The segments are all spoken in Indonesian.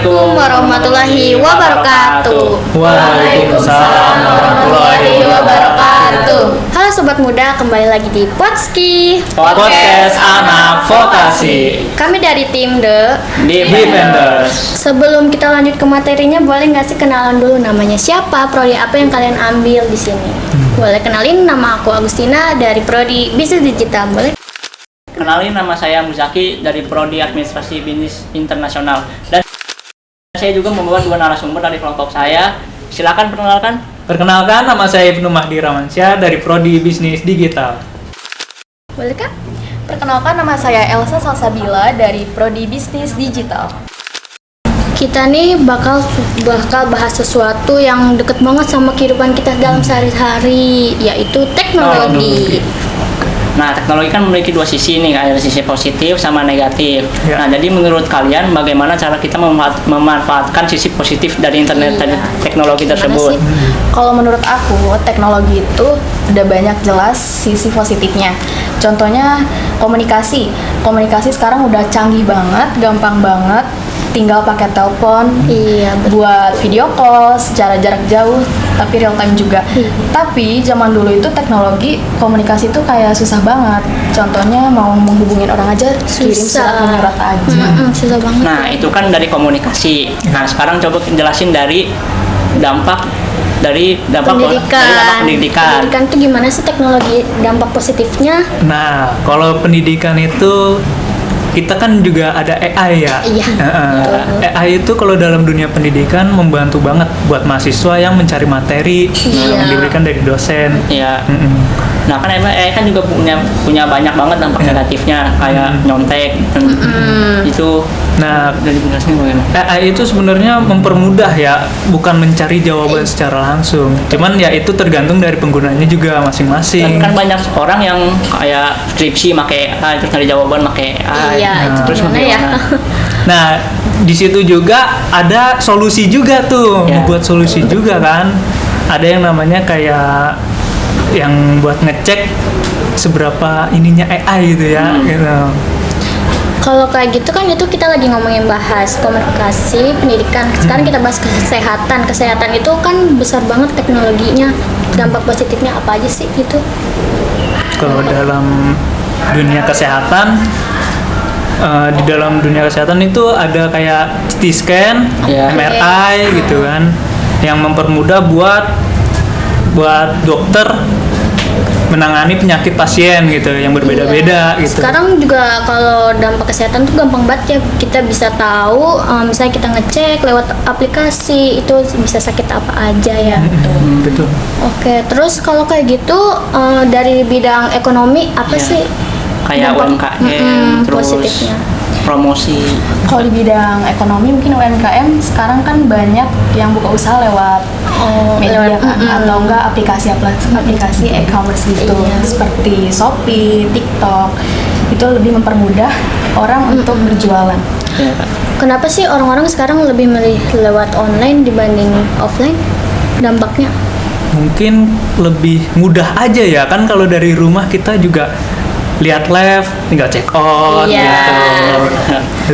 Assalamualaikum warahmatullahi wabarakatuh. Waalaikumsalam warahmatullahi wabarakatuh. Halo sobat muda, kembali lagi di Potski Podcast Anak Vokasi Kami dari tim The Defenders. Sebelum kita lanjut ke materinya, boleh nggak sih kenalan dulu namanya siapa, prodi apa yang kalian ambil di sini? Boleh kenalin, nama aku Agustina dari prodi Bisnis Digital. Boleh? Kenalin, nama saya Muzaki dari Prodi Administrasi Bisnis Internasional. Dan saya juga membawa dua narasumber dari kelompok saya. Silakan perkenalkan. Perkenalkan, nama saya Ibnu Mahdi Ramansyah dari Prodi Bisnis Digital. Boleh Kak? Perkenalkan, nama saya Elsa Salsabila dari Prodi Bisnis Digital. Kita nih bakal bahas sesuatu yang deket banget sama kehidupan kita dalam sehari-hari, yaitu teknologi. Nah, teknologi kan memiliki dua sisi nih, ada sisi positif sama negatif. Ya. Nah, jadi menurut kalian bagaimana cara kita memanfaatkan sisi positif dari internet dan teknologi tersebut? Kalau menurut aku, teknologi itu udah banyak jelas sisi positifnya. Contohnya komunikasi. Komunikasi sekarang udah canggih banget, gampang banget. Tinggal pakai telepon, buat video call secara jarak jauh, tapi real time juga. Tapi zaman dulu itu teknologi komunikasi itu kayak susah banget. Contohnya mau menghubungin orang aja kirim surat menyurat aja. Susah banget. Nah, itu kan dari komunikasi. Nah, sekarang coba jelasin dari dampak pendidikan. Pendidikan itu gimana sih teknologi, dampak positifnya? Nah, kalau pendidikan itu kita kan juga ada AI ya. Iya. AI itu kalau dalam dunia pendidikan membantu banget buat mahasiswa yang mencari materi yang diberikan dari dosen. Iya. Nah, kan AI kan juga punya banyak banget dampak negatifnya, kayak nyontek itu. Nah, dari penjelasannya bagaimana? AI itu sebenarnya mempermudah ya, bukan mencari jawaban secara langsung. Cuman ya itu tergantung dari penggunanya juga masing-masing. Kan banyak orang yang kayak skripsi pakai AI, terus cari jawaban pakai AI. Iya, itu Terus gimana ya? Nah, di situ juga ada solusi juga tuh, Ya. membuat solusi juga kan. Ada yang namanya kayak yang buat ngecek seberapa ininya AI gitu ya, gitu. Kalau kayak gitu kan itu kita lagi ngomongin bahas komunikasi, pendidikan. Sekarang kita bahas kesehatan. Kesehatan itu kan besar banget teknologinya. Dampak positifnya apa aja sih itu? Kalau dalam dunia kesehatan, di dalam dunia kesehatan itu ada kayak CT scan, Ya. MRI gitu kan, yang mempermudah buat dokter menangani penyakit pasien gitu yang berbeda-beda gitu. Sekarang juga kalau dampak kesehatan tuh gampang banget ya, kita bisa tahu misalnya kita ngecek lewat aplikasi itu bisa sakit apa aja ya. Betul. Oke, terus kalau kayak gitu dari bidang ekonomi apa Iya. sih Kayak dampak UMKM, terus positifnya? promosi. Kalau di bidang ekonomi mungkin UMKM sekarang kan banyak yang buka usaha lewat media kan, atau enggak aplikasi e-commerce gitu, seperti Shopee, TikTok. Itu lebih mempermudah orang untuk berjualan. Ya. Kenapa sih orang-orang sekarang lebih milih lewat online dibanding offline? Dampaknya? Mungkin lebih mudah aja ya kan, kalau dari rumah kita juga lihat live, tinggal check out Iya. gitu.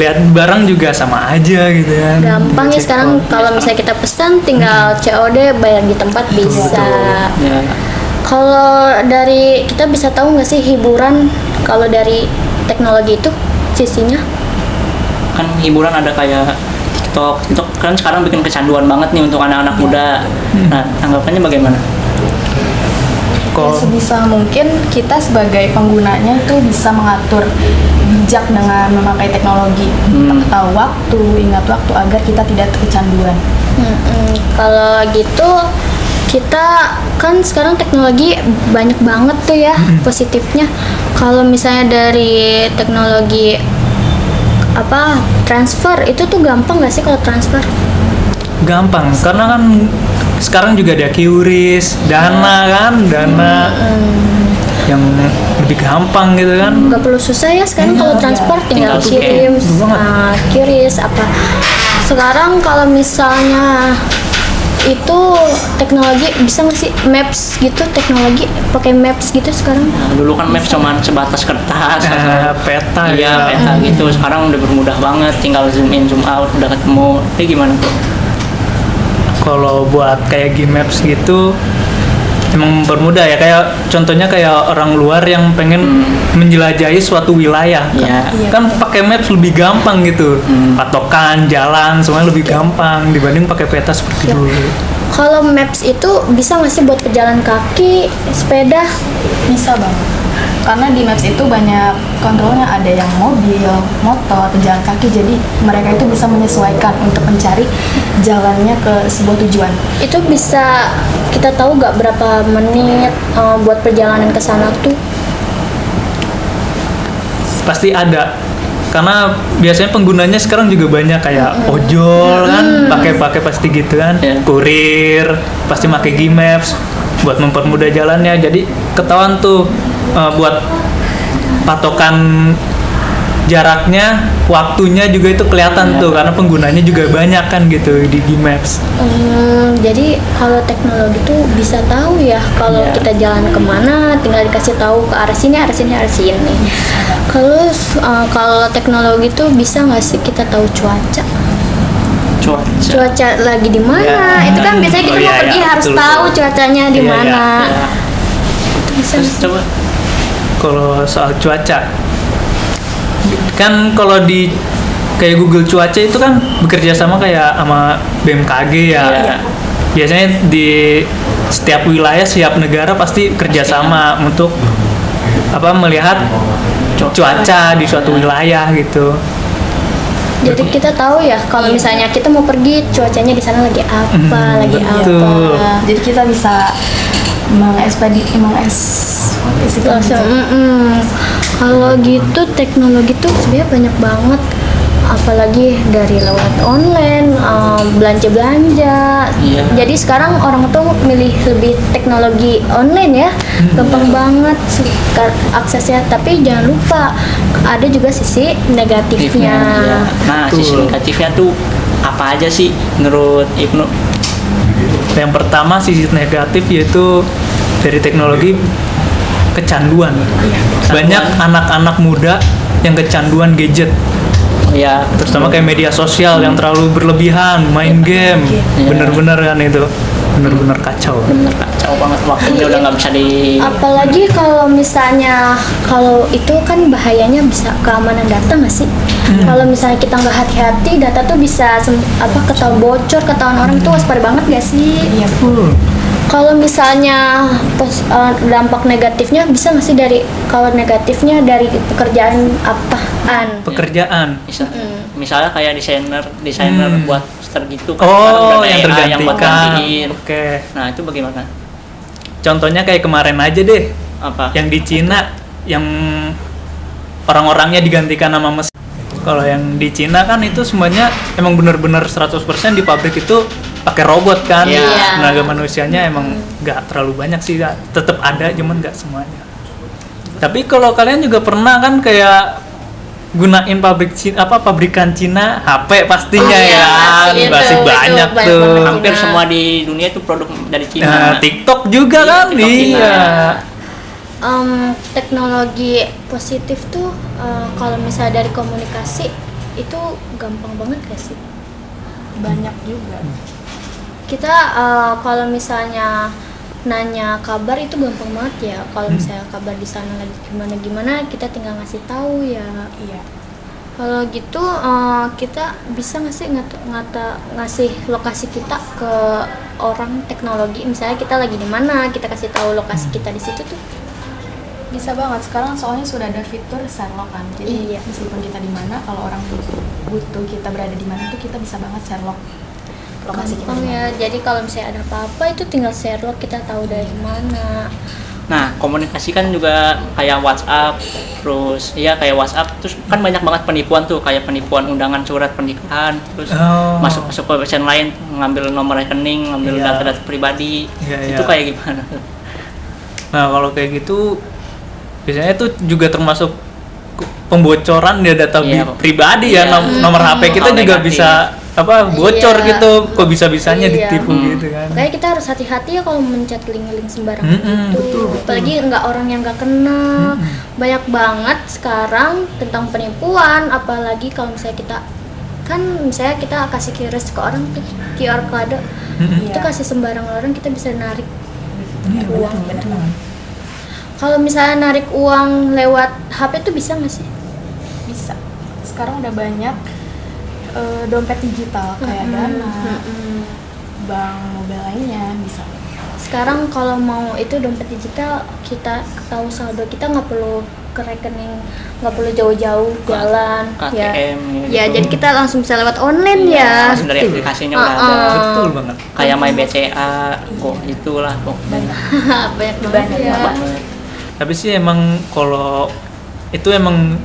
Lihat barang juga sama aja gitu ya. Gampang ya Check sekarang, out. kalau misalnya kita pesan tinggal COD, bayar di tempat bisa. Ya. Kalau dari kita bisa tahu nggak sih hiburan kalau dari teknologi itu sisinya? Kan hiburan ada kayak TikTok kan sekarang bikin kecanduan banget nih untuk anak-anak muda. Nah, tanggapannya bagaimana? Ya, sebisa mungkin kita sebagai penggunanya tuh bisa mengatur bijak dengan memakai teknologi. Tahu waktu, ingat waktu agar kita tidak kecanduan. Kalau gitu kita kan sekarang teknologi banyak banget tuh ya positifnya. Kalau misalnya dari teknologi apa transfer itu tuh gampang nggak sih kalau transfer? Gampang, karena kan sekarang juga ada QRIS, Dana yang lebih gampang gitu kan. Nggak perlu susah ya sekarang kalau transfer, tinggal Tinggal kirim Betul banget. QRIS apa. Sekarang kalau misalnya itu teknologi bisa nggak sih maps gitu, teknologi pakai maps gitu sekarang? Nah, dulu kan maps cuma sebatas kertas atau Peta iya ya. peta gitu. Sekarang udah bermudah banget, tinggal zoom in zoom out udah ketemu. Ini gimana tuh? Kalau buat kayak Gmaps gitu emang mempermudah ya, kayak contohnya kayak orang luar yang pengen menjelajahi suatu wilayah Iya. kan pakai maps lebih gampang gitu, patokan jalan semuanya lebih gampang dibanding pakai peta seperti Ya. dulu. Kalau maps itu bisa nggak sih buat pejalan kaki, sepeda? Bisa banget. Karena di Maps itu banyak kontrolnya, ada yang mobil, motor, pejalan kaki, jadi mereka itu bisa menyesuaikan untuk mencari jalannya ke sebuah tujuan. Itu bisa kita tahu nggak berapa menit buat perjalanan ke sana tuh? Pasti ada, karena biasanya penggunanya sekarang juga banyak kayak ojol kan pakai pasti gitu kan, Iya. kurir pasti pakai Gmaps buat mempermudah jalannya, jadi ketahuan tuh buat patokan jaraknya, waktunya juga itu kelihatan Iya. tuh karena penggunanya juga banyak kan gitu di Gmaps. Jadi kalau teknologi tuh bisa tahu ya kalau Iya. kita jalan kemana, tinggal dikasih tahu ke arah sini, arah sini, arah sini. Kalau teknologi tuh bisa nggak sih kita tahu cuaca? Cuaca lagi di mana? Ya. Itu kan biasanya kita Oh, mau iya, pergi iya, harus betul, tahu betul. cuacanya di Iya, iya. mana. Ya. Itu bisa Terus nggak sih? coba Kalau soal cuaca kan kalau di kayak Google Cuaca itu kan bekerja sama kayak sama BMKG ya. Iya. Biasanya di setiap wilayah, setiap negara pasti kerjasama untuk melihat cuaca di suatu wilayah gitu. Jadi kita tahu ya kalau misalnya kita mau pergi cuacanya di sana lagi apa, lagi betul. apa. Jadi kita bisa mengekspresikan Langsung, gitu. Kalau gitu teknologi tuh sebenarnya banyak banget, apalagi dari lewat online, belanja-belanja. Iya. Jadi sekarang orang tuh milih lebih teknologi online ya, gampang banget sih aksesnya. Tapi jangan lupa ada juga sisi negatifnya. ya. Nah, sisi Betul. negatifnya tuh apa aja sih menurut Ibnu? Yang pertama sisi negatif yaitu dari teknologi kecanduan. Banyak anak-anak muda yang kecanduan gadget, Ya, terutama kayak media sosial yang terlalu berlebihan, main game, Iya. bener-bener kan itu, bener-bener kacau. bener kacau banget, waktunya udah nggak bisa di Apalagi kalau misalnya kalau itu kan bahayanya bisa keamanan data nggak sih? Kalau misalnya kita nggak hati-hati, data tuh bisa ketahuan bocor, ketahuan orang tuh waspada banget gak sih? Iya. Kalau misalnya dampak negatifnya bisa nggak sih kalau negatifnya dari pekerjaan apaan? Pekerjaan. misalnya kayak desainer buat poster gitu kan, Oh, sekarang udah yang ada AI yang buat tergantikan. gantiin. Oke. Nah, itu bagaimana? Contohnya kayak kemarin aja deh, Apa? yang di Cina yang orang-orangnya digantikan sama mesin. Kalau yang di Cina kan itu semuanya emang bener-bener 100% di pabrik itu pakai robot kan. Iya. Tenaga manusianya emang nggak terlalu banyak sih, tetap ada cuman nggak semuanya. Tapi kalau kalian juga pernah kan kayak gunain pabrikan Cina HP pastinya Oh, iya, ya, pasti itu, masih itu banyak banyak tuh. banget. Hampir Cina. semua di dunia itu produk dari Cina. Nah, TikTok juga Iya, kan, TikTok Cina. iya. Teknologi positif tuh kalau misalnya dari komunikasi itu gampang banget gak sih? Banyak juga. Kita kalau misalnya nanya kabar itu gampang banget ya. Kalau misalnya kabar di sana lagi gimana kita tinggal ngasih tahu ya. Iya. Kalau gitu kita bisa nggak sih ngasih lokasi kita ke orang teknologi. Misalnya kita lagi di mana, kita kasih tahu lokasi kita di situ tuh. Bisa banget, sekarang soalnya sudah ada fitur Sherlock kan. Jadi Iya. meskipun kita di mana, kalau orang butuh kita berada di mana tuh kita bisa banget Sherlock lokasi kita Gampang di mana. ya. Jadi kalau misalnya ada apa-apa itu tinggal Sherlock, kita tahu dari mana. Nah, komunikasi kan juga kayak WhatsApp, terus iya kayak WhatsApp, terus kan banyak banget penipuan tuh, kayak penipuan undangan surat pernikahan, terus Oh. masuk ke website lain, ngambil nomor rekening, ngambil Iya. data-data pribadi, Iya, itu iya. kayak gimana? Nah, kalau kayak gitu biasanya itu juga termasuk pembocoran ya data Iya. pribadi ya, Iya. nomor HP kita Hal juga negatif. bisa bocor Iya. gitu, kok bisa-bisanya Iya. ditipu gitu kan. Kayak kita harus hati-hati ya kalau mencet link-link sembarangan gitu. Betul. Apalagi nggak orang yang nggak kenal. Banyak banget sekarang tentang penipuan. Apalagi kalau misalnya kita kasih QRIS ke orang tuh, QR code, itu Iya. kasih sembarangan orang kita bisa narik Iya, uang. betul. Kalau misalnya narik uang lewat HP tuh bisa nggak sih? Bisa. Sekarang udah banyak dompet digital kayak Dana, bank mobil lainnya bisa. Sekarang kalau mau itu dompet digital, kita tahu saldo kita nggak perlu ke rekening, nggak perlu jauh-jauh jalan ya. KTM Ya, gitu. jadi kita langsung bisa lewat online Iya, ya. langsung dari aplikasinya udah ada. Betul banget. Kayak My BCA, kok itulah kok. Banyak banget Banyak ya. Banget. Tapi sih emang kalau itu emang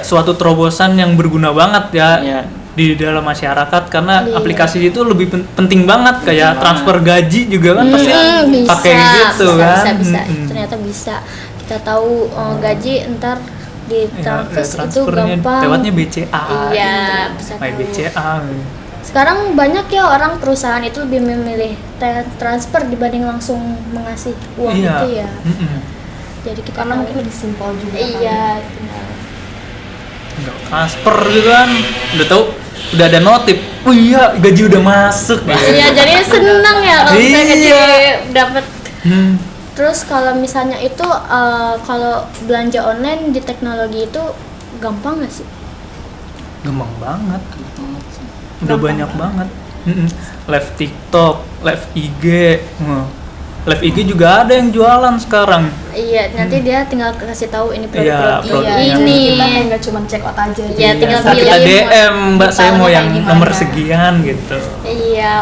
suatu terobosan yang berguna banget ya Iya. di dalam masyarakat, karena Iya. aplikasi itu lebih penting banget, kayak banget. transfer gaji juga kan pasti Bisa, pakai gitu kan. bisa. Mm-mm. Ternyata bisa. Kita tahu gaji ntar di Ya, transfer itu transfernya gampang. lewatnya BCA. Iya, gitu. bisa My tahu. BCA. Sekarang banyak ya orang perusahaan itu lebih memilih transfer dibanding langsung mengasih uang Iya. itu ya. Mm-mm. Jadi kita Karena tahu. mungkin lebih simpel juga. Iya. Nggak transfer gitu kan, udah tahu, udah ada notif, oh iya gaji udah masuk. Iya, jadi senang ya kalau misalnya Iya. gaji dapat. Hmm. Terus kalau misalnya itu kalau belanja online di teknologi itu gampang nggak sih? Gampang banget, udah Gampang banyak banget. Live TikTok, live IG, live IG juga ada yang jualan sekarang. Iya, nanti dia tinggal kasih tahu ini Iya, produk produk ini. Kita kayak nggak cuma check out aja. Iya, tinggal Ntar kita pilih DM, Mbak saya mau detailnya yang kayak nomor gimana. sekian gitu. Iya,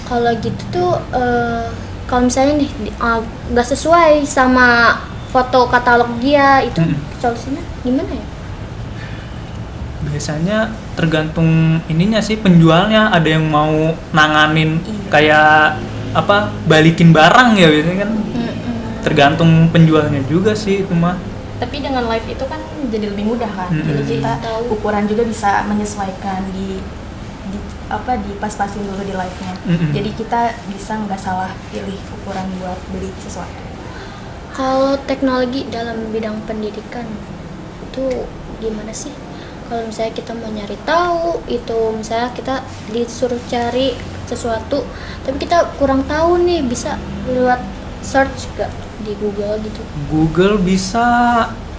kalau gitu tuh kalau misalnya nih nggak sesuai sama foto katalog dia, itu solusinya gimana ya? Biasanya tergantung ininya sih, penjualnya, ada yang mau nanganin kayak balikin barang ya biasanya kan. Tergantung penjualnya juga sih itu mah. Tapi dengan live itu kan jadi lebih mudah kan. Jadi kita Tahu. ukuran juga bisa menyesuaikan di pas-pasin dulu di live-nya. Jadi kita bisa nggak salah pilih ukuran buat beli sesuatu. Kalau teknologi dalam bidang pendidikan itu gimana sih? Kalau misalnya kita mau nyari tahu, itu misalnya kita disuruh cari sesuatu, tapi kita kurang tahu nih, bisa lewat search gak di Google gitu? Google bisa,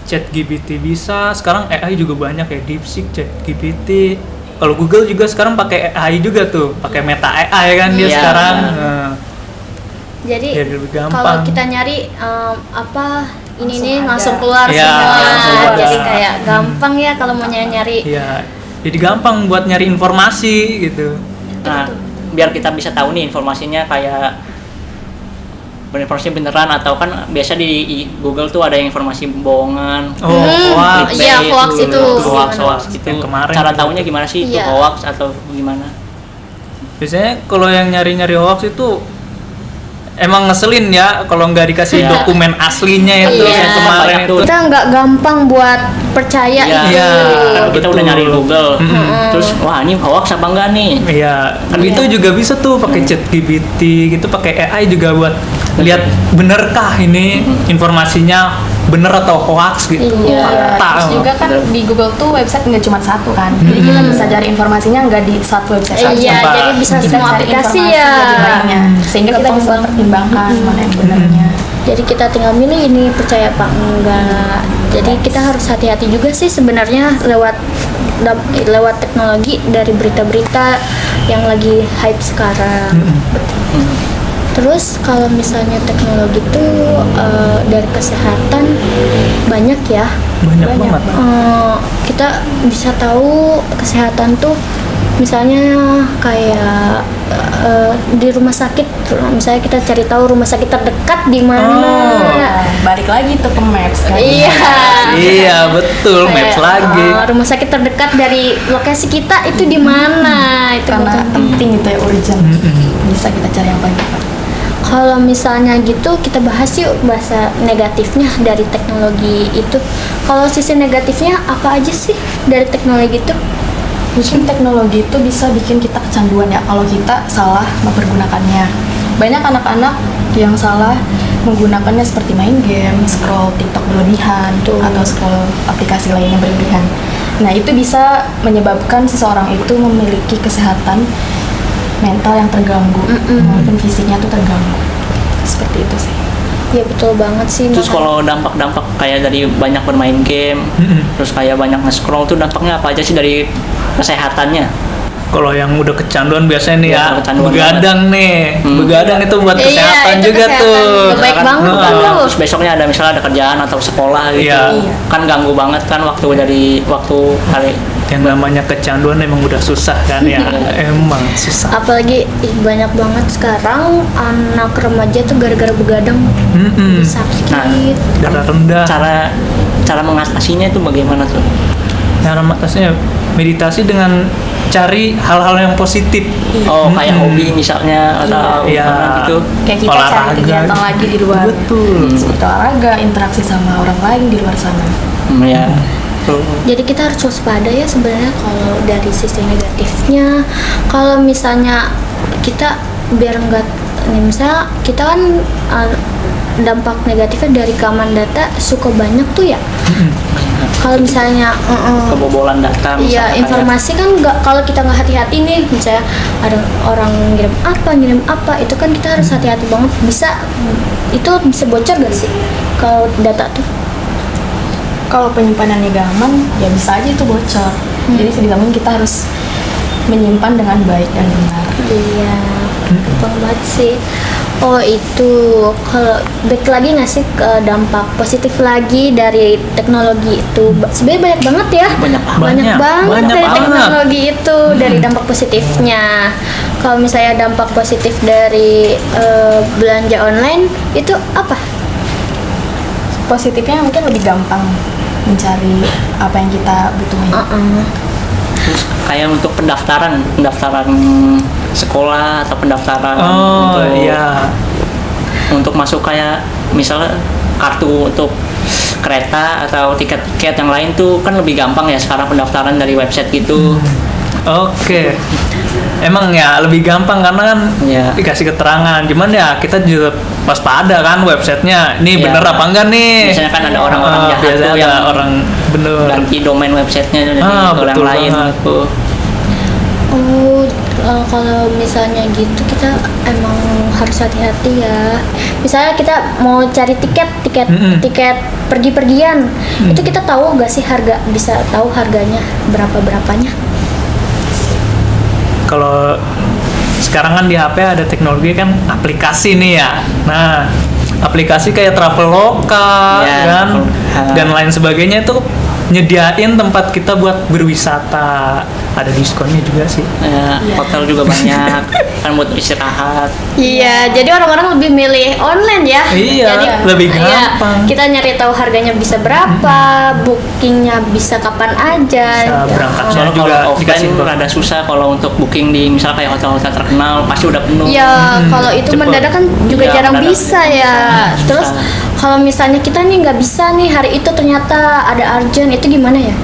ChatGPT bisa, sekarang AI juga banyak ya, DeepSeek, ChatGPT. Kalau Google juga sekarang pakai AI juga tuh, pakai Meta AI kan dia Iya, sekarang. iya. Nah, Jadi jadi lebih gampang. kalau kita nyari ini Langsung nih ada. langsung keluar Iya, semua, langsung ada. jadi kayak gampang ya kalau mau nyari. Iya, jadi gampang buat nyari informasi gitu. Nah, biar kita bisa tahu nih informasinya kayak informasi beneran atau kan biasa di Google tuh ada yang informasi bohongan. Oh, hoax. Iya, hoax itu. Hoax itu. Yang kemarin Cara gitu. tahunya gimana sih itu Iya. hoax atau gimana? Biasanya kalau yang nyari-nyari hoax itu emang ngeselin ya kalau nggak dikasih Iya. dokumen aslinya itu Iya. yang kemarin Banyak itu. tuh. Kita nggak gampang buat percaya Iya. itu. Iya. Kan kita udah betul. nyari Google. Terus wah ini hoax apa enggak nih? Iya, kan itu juga bisa tuh pakai ChatGPT gitu, pakai AI juga buat lihat benerkah ini informasinya bener atau hoax gitu. Iya. Fakta. Terus juga kan di Google tuh website nggak cuma satu kan. Jadi kita bisa cari informasinya nggak di satu website saja. Iya, Pak. jadi bisa Kita semua cari aplikasi informasi ya. di lainnya. Sehingga kita bisa pertimbangkan mana yang benarnya. Jadi kita tinggal milih ini percaya apa enggak. Jadi kita harus hati-hati juga sih sebenarnya lewat teknologi dari berita-berita yang lagi hype sekarang. Terus kalau misalnya teknologi itu dari kesehatan banyak ya. Banyak banget. Kita bisa tahu kesehatan tuh misalnya kayak di rumah sakit, misalnya kita cari tahu rumah sakit terdekat di mana. Nah, balik lagi tuh ke Maps kan. Iya. Iya, betul, Kayak, Maps lagi. rumah sakit terdekat dari lokasi kita itu di mana? Itu Karena betul. penting itu ya, urgent. Bisa kita cari yang paling cepat. Kalau misalnya gitu kita bahas yuk bahasa negatifnya dari teknologi itu. Kalau sisi negatifnya apa aja sih dari teknologi itu? Mungkin teknologi itu bisa bikin kita kecanduan ya kalau kita salah mempergunakannya. Banyak anak-anak yang salah menggunakannya seperti main game, scroll TikTok berlebihan, atau scroll aplikasi lainnya berlebihan. Nah, itu bisa menyebabkan seseorang itu memiliki kesehatan mental yang terganggu, maupun fisiknya tuh terganggu. Seperti itu sih. Ya betul banget sih. Terus makanya. kalau dampak-dampak kayak dari banyak bermain game, terus kayak banyak nge-scroll tuh dampaknya apa aja sih dari kesehatannya? Kalau yang udah kecanduan biasanya nih Ya, ya, kecanduan begadang nih. Begadang itu buat Iya, kesehatan itu juga kesehatan. tuh. Gak baik banget begadang, tuh. terus besoknya ada misalnya ada kerjaan atau sekolah gitu. Iya. Kan ganggu banget kan waktu hari. Yang namanya kecanduan emang udah susah kan ya. Emang susah. Apalagi banyak banget sekarang anak remaja tuh gara-gara begadang sakit. Nah, Darah rendah. Cara mengatasinya itu bagaimana tuh? Cara mengatasinya meditasi dengan cari hal-hal yang positif. Oh, kayak hobi misalnya atau Iya. gimana gitu. Kayak kita cari Olahraga. kegiatan lagi di luar. Betul. Seperti olahraga, interaksi sama orang lain di luar sana. Ya. Jadi kita harus waspada ya sebenarnya kalau dari sisi negatifnya. Kalau misalnya kita biar enggak nih, misalnya kita kan dampak negatifnya dari keamanan data suka banyak tuh ya. Kalau misalnya Kebobolan data misalnya iya, kayak- informasi kan nggak, kalau kita nggak hati-hati nih, misalnya ada orang ngirim apa, itu kan kita harus hati-hati banget. Itu bisa bocor gak sih kalau data tuh? Kalau penyimpanannya gak aman, ya bisa aja itu bocor. Jadi sebisa mungkin kita harus menyimpan dengan baik dan benar. Iya, betul banget sih. Oh itu, kalau back lagi nggak sih ke dampak positif lagi dari teknologi itu? Sebenarnya banyak banget ya. Banyak banget. banget Banyak dari banget. teknologi itu, dari dampak positifnya. Kalau misalnya dampak positif dari belanja online itu apa? Positifnya mungkin lebih gampang mencari apa yang kita butuhin. Terus kayak untuk pendaftaran sekolah atau pendaftaran Oh untuk iya. untuk masuk kayak misalnya kartu untuk kereta atau tiket-tiket yang lain tuh kan lebih gampang ya sekarang pendaftaran dari website gitu. Oke. Emang ya lebih gampang karena kan Iya. dikasih keterangan. Cuman ya kita juga waspada kan websitenya. Ini Iya. bener apa enggak nih? Biasanya kan ada orang-orang jahat biasanya tuh ada yang orang bener. ganti domain websitenya dari ke yang betul lain banget. gitu. Oh, kalau misalnya gitu kita emang harus hati-hati ya. Misalnya kita mau cari tiket pergi-pergian, itu kita tahu nggak sih bisa tahu harganya berapanya? Kalau sekarang kan di HP ada teknologi kan aplikasi nih ya. Nah, aplikasi kayak Traveloka Ya, kan Traveloka. dan lain sebagainya itu nyediain tempat kita buat berwisata. Ada diskonnya juga sih. Hotel juga banyak kan buat istirahat. Iya, jadi orang-orang lebih milih online ya. Iya, Jadi, lebih iya, gampang. kita nyari tahu harganya bisa berapa, bookingnya bisa kapan aja. Bisa berangkatnya Soalnya juga kalau dikasih offline rada susah kalau untuk booking di misal kayak hotel-hotel terkenal pasti udah penuh. Ya, kalau itu cepet. mendadak kan juga Iya, jarang mendadak. bisa ya. Susah. Terus kalau misalnya kita nih nggak bisa nih hari itu ternyata ada urgent, itu gimana ya?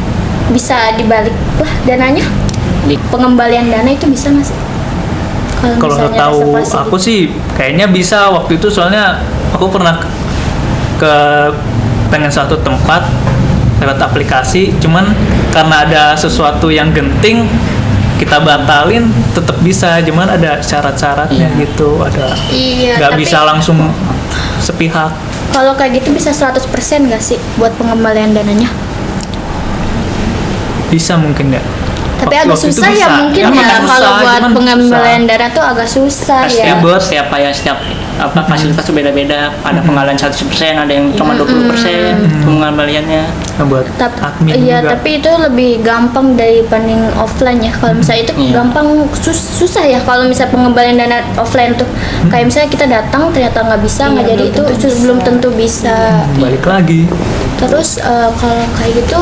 Bisa dibalik lah dananya? Pengembalian dana itu bisa nggak sih? Kalau misalnya tahu reservasi aku gitu. sih kayaknya bisa waktu itu soalnya aku pernah ke pengen suatu tempat lewat aplikasi, cuman karena ada sesuatu yang genting kita batalin tetap bisa, cuman ada syarat-syaratnya Iya. gitu, ada Iya, nggak tapi bisa langsung sepihak. kalau kayak gitu bisa 100% nggak sih buat pengembalian dananya? Bisa mungkin ya. Tapi Waktu- agak waktu itu susah ya bisa. mungkin Emang ya susah, kalau buat cuman pengembalian susah. dana tuh agak susah ya. Setiap fasilitas tuh beda-beda. Ada pengalihan 100%, ada yang cuma 20% pengembaliannya. Nah, buat admin Iya, juga. tapi itu lebih gampang dibanding offline ya. Kalau misalnya itu Iya. gampang susah ya kalau misalnya pengembalian dana offline tuh. Kayak misalnya kita datang ternyata nggak bisa, nggak Iya, jadi belum itu tentu bisa. belum tentu bisa. balik lagi. Terus kalau kayak gitu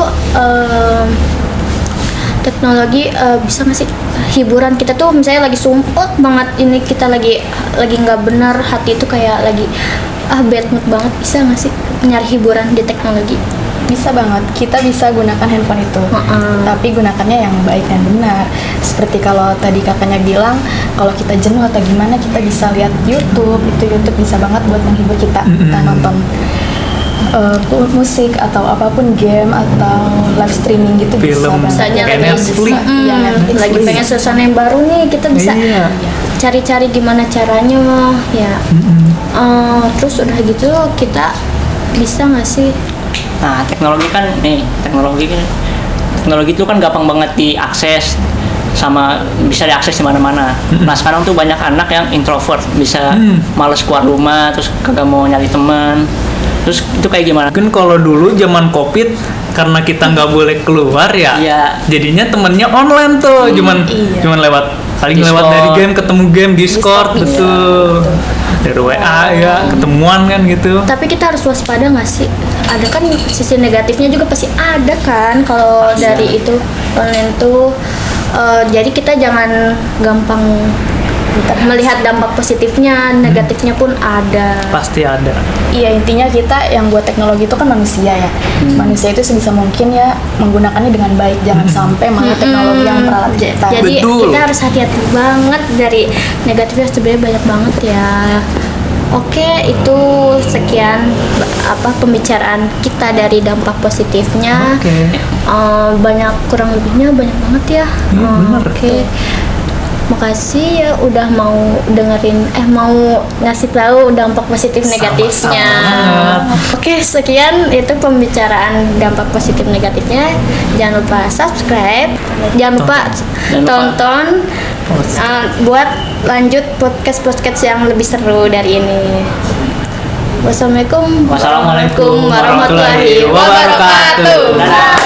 teknologi bisa nggak sih hiburan kita tuh misalnya lagi sumpek banget, ini kita lagi nggak benar, hati itu kayak lagi bad mood banget, bisa nggak sih nyari hiburan di teknologi? bisa banget. Kita bisa gunakan handphone itu. Tapi gunakannya yang baik dan benar. Seperti kalau tadi kakaknya bilang, kalau kita jenuh atau gimana, kita bisa lihat YouTube. Itu YouTube bisa banget buat menghibur kita. Kita nonton musik atau apapun, game atau live streaming gitu bisa Film. banget. Misalnya Kayak lagi Netflix. Iya, Netflix. lagi pengen suasana yang baru nih, kita bisa Iya. cari-cari gimana caranya ya. Terus udah gitu kita bisa nggak sih? Nah, teknologi itu kan gampang banget diakses, sama bisa diakses di mana-mana. Nah, sekarang tuh banyak anak yang introvert, bisa males keluar rumah, terus kagak mau nyari teman. Terus itu kayak gimana? Mungkin kalau dulu zaman COVID karena kita nggak boleh keluar ya, Iya. jadinya temennya online tuh, cuman lewat paling lewat Discord. dari game ketemu game Discord, Discord, betul. Dari WA ya ketemuan kan gitu. Tapi kita harus waspada nggak sih? Ada kan sisi negatifnya juga pasti ada kan kalau dari itu online tuh. Jadi kita jangan gampang melihat dampak positifnya, negatifnya pun ada. Pasti ada. Iya, intinya kita yang buat teknologi itu kan manusia ya. Manusia itu sebisa mungkin ya menggunakannya dengan baik, jangan sampai malah teknologi yang memperalat kita. Jadi Betul. kita harus hati-hati banget, dari negatifnya sebenarnya banyak banget ya. Oke, itu sekian pembicaraan kita dari dampak positifnya. Oke. Banyak, kurang lebihnya banyak banget ya. Iya, bener. Oke. Makasih ya udah mau dengerin, mau ngasih tahu dampak positif negatifnya. banget. Oke, sekian itu pembicaraan dampak positif negatifnya. Jangan lupa subscribe, jangan lupa tonton buat lanjut podcast yang lebih seru dari ini. Wassalamualaikum Wassalamualaikum warahmatullahi wabarakatuh. Dadah.